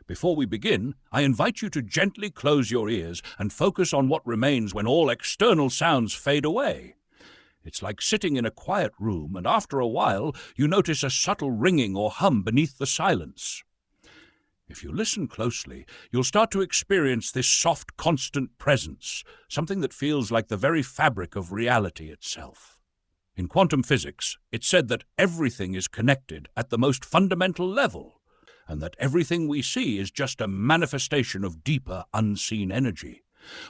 Before we begin, I invite you to gently close your ears and focus on what remains when all external sounds fade away. It's like sitting in a quiet room, and after a while, you notice a subtle ringing or hum beneath the silence. If you listen closely, you'll start to experience this soft, constant presence, something that feels like the very fabric of reality itself. In quantum physics, it's said that everything is connected at the most fundamental level, and that everything we see is just a manifestation of deeper, unseen energy.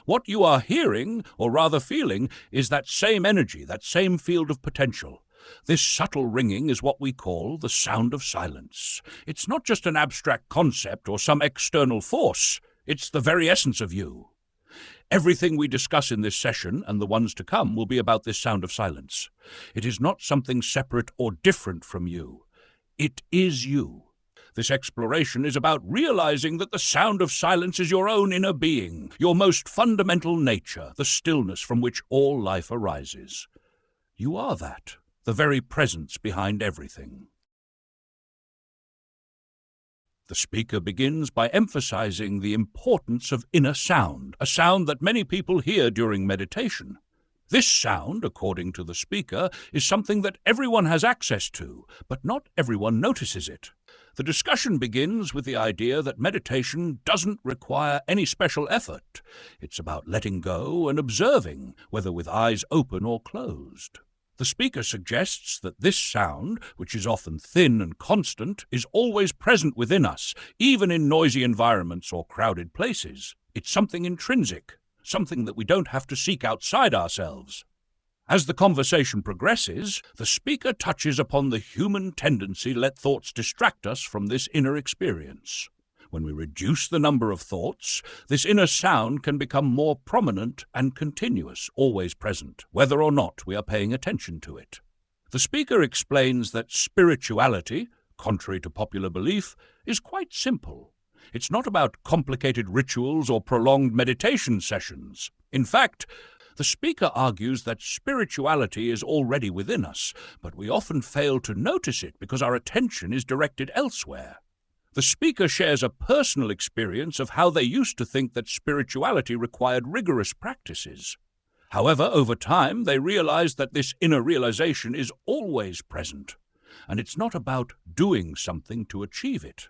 What you are hearing, or rather feeling, is that same energy, that same field of potential. This subtle ringing is what we call the sound of silence. It's not just an abstract concept or some external force. It's the very essence of you. Everything we discuss in this session and the ones to come will be about this sound of silence. It is not something separate or different from you. It is you. This exploration is about realizing that the sound of silence is your own inner being, your most fundamental nature, the stillness from which all life arises. You are that, the very presence behind everything. The speaker begins by emphasizing the importance of inner sound, a sound that many people hear during meditation. This sound, according to the speaker, is something that everyone has access to, but not everyone notices it. The discussion begins with the idea that meditation doesn't require any special effort. It's about letting go and observing, whether with eyes open or closed. The speaker suggests that this sound, which is often thin and constant, is always present within us, even in noisy environments or crowded places. It's something intrinsic, something that we don't have to seek outside ourselves. As the conversation progresses, the speaker touches upon the human tendency to let thoughts distract us from this inner experience. When we reduce the number of thoughts, this inner sound can become more prominent and continuous, always present, whether or not we are paying attention to it. The speaker explains that spirituality, contrary to popular belief, is quite simple. It's not about complicated rituals or prolonged meditation sessions. In fact, the speaker argues that spirituality is already within us, but we often fail to notice it because our attention is directed elsewhere. The speaker shares a personal experience of how they used to think that spirituality required rigorous practices. However, over time, they realized that this inner realization is always present, and it's not about doing something to achieve it.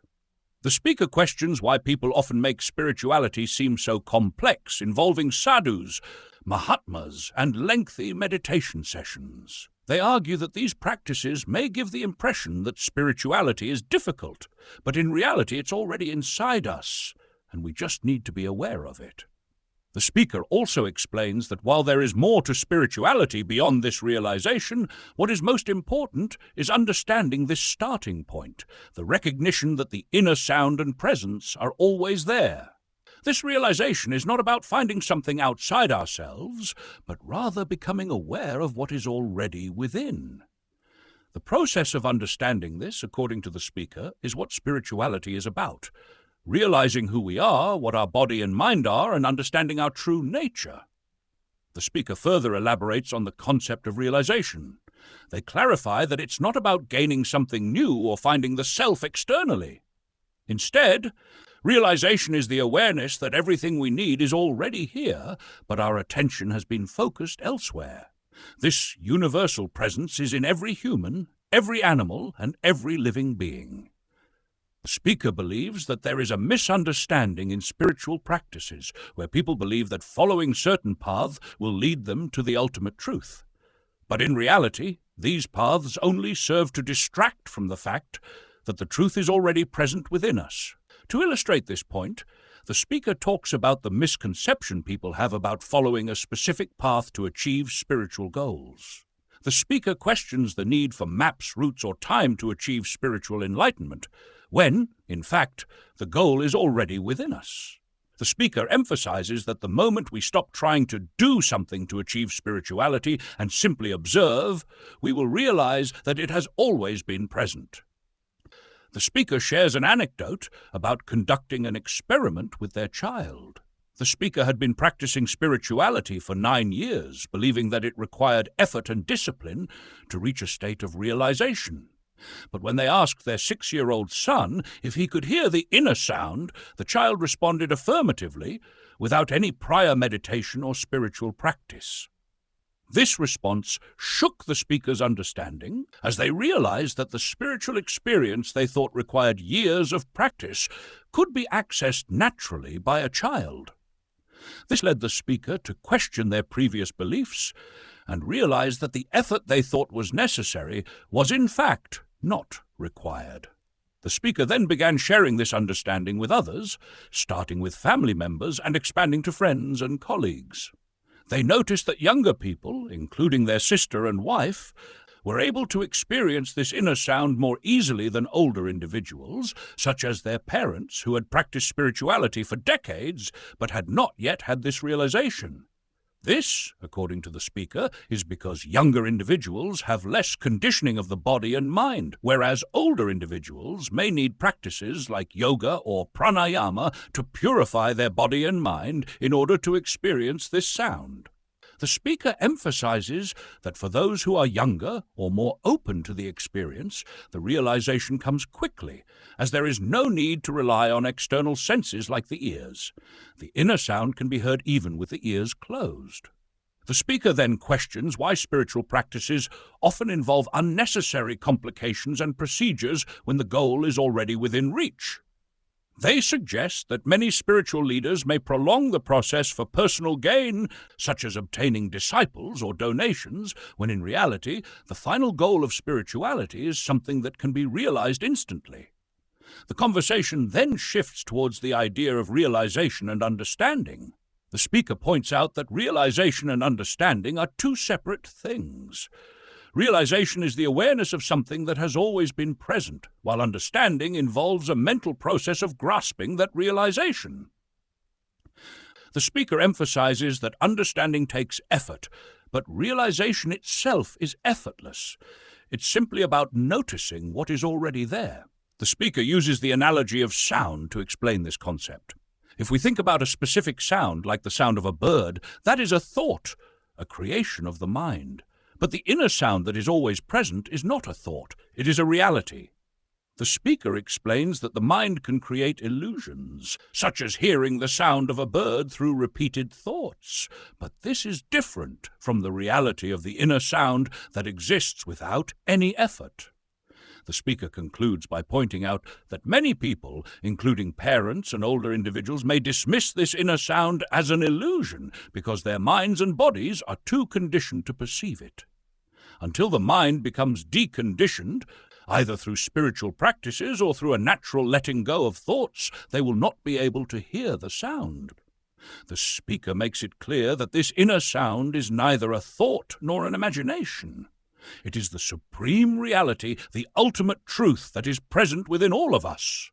The speaker questions why people often make spirituality seem so complex, involving sadhus, mahatmas, and lengthy meditation sessions. They argue that these practices may give the impression that spirituality is difficult, but in reality it's already inside us, and we just need to be aware of it. The speaker also explains that while there is more to spirituality beyond this realization, what is most important is understanding this starting point, the recognition that the inner sound and presence are always there. This realization is not about finding something outside ourselves, but rather becoming aware of what is already within. The process of understanding this, according to the speaker, is what spirituality is about. Realizing who we are, what our body and mind are, and understanding our true nature. The speaker further elaborates on the concept of realization. They clarify that it's not about gaining something new or finding the self externally. Instead, realization is the awareness that everything we need is already here, but our attention has been focused elsewhere. This universal presence is in every human, every animal, and every living being. The speaker believes that there is a misunderstanding in spiritual practices, where people believe that following certain paths will lead them to the ultimate truth. But in reality, these paths only serve to distract from the fact that the truth is already present within us. To illustrate this point, the speaker talks about the misconception people have about following a specific path to achieve spiritual goals. The speaker questions the need for maps, routes, or time to achieve spiritual enlightenment, when, in fact, the goal is already within us. The speaker emphasizes that the moment we stop trying to do something to achieve spirituality and simply observe, we will realize that it has always been present. The speaker shares an anecdote about conducting an experiment with their child. The speaker had been practicing spirituality for 9 years, believing that it required effort and discipline to reach a state of realization. But when they asked their 6-year-old son if he could hear the inner sound, the child responded affirmatively, without any prior meditation or spiritual practice. This response shook the speaker's understanding, as they realized that the spiritual experience they thought required years of practice could be accessed naturally by a child. This led the speaker to question their previous beliefs and realize that the effort they thought was necessary was in fact not required. The speaker then began sharing this understanding with others, starting with family members and expanding to friends and colleagues. They noticed that younger people, including their sister and wife, were able to experience this inner sound more easily than older individuals, such as their parents who had practiced spirituality for decades but had not yet had this realization. This, according to the speaker, is because younger individuals have less conditioning of the body and mind, whereas older individuals may need practices like yoga or pranayama to purify their body and mind in order to experience this sound. The speaker emphasizes that for those who are younger or more open to the experience, the realization comes quickly, as there is no need to rely on external senses like the ears. The inner sound can be heard even with the ears closed. The speaker then questions why spiritual practices often involve unnecessary complications and procedures when the goal is already within reach. They suggest that many spiritual leaders may prolong the process for personal gain, such as obtaining disciples or donations, when in reality, the final goal of spirituality is something that can be realized instantly. The conversation then shifts towards the idea of realization and understanding. The speaker points out that realization and understanding are two separate things. Realization is the awareness of something that has always been present, while understanding involves a mental process of grasping that realization. The speaker emphasizes that understanding takes effort, but realization itself is effortless. It's simply about noticing what is already there. The speaker uses the analogy of sound to explain this concept. If we think about a specific sound, like the sound of a bird, that is a thought, a creation of the mind. But the inner sound that is always present is not a thought, it is a reality. The speaker explains that the mind can create illusions, such as hearing the sound of a bird through repeated thoughts. But this is different from the reality of the inner sound that exists without any effort. The speaker concludes by pointing out that many people, including parents and older individuals, may dismiss this inner sound as an illusion because their minds and bodies are too conditioned to perceive it. Until the mind becomes deconditioned, either through spiritual practices or through a natural letting go of thoughts, they will not be able to hear the sound. The speaker makes it clear that this inner sound is neither a thought nor an imagination. It is the supreme reality, the ultimate truth that is present within all of us.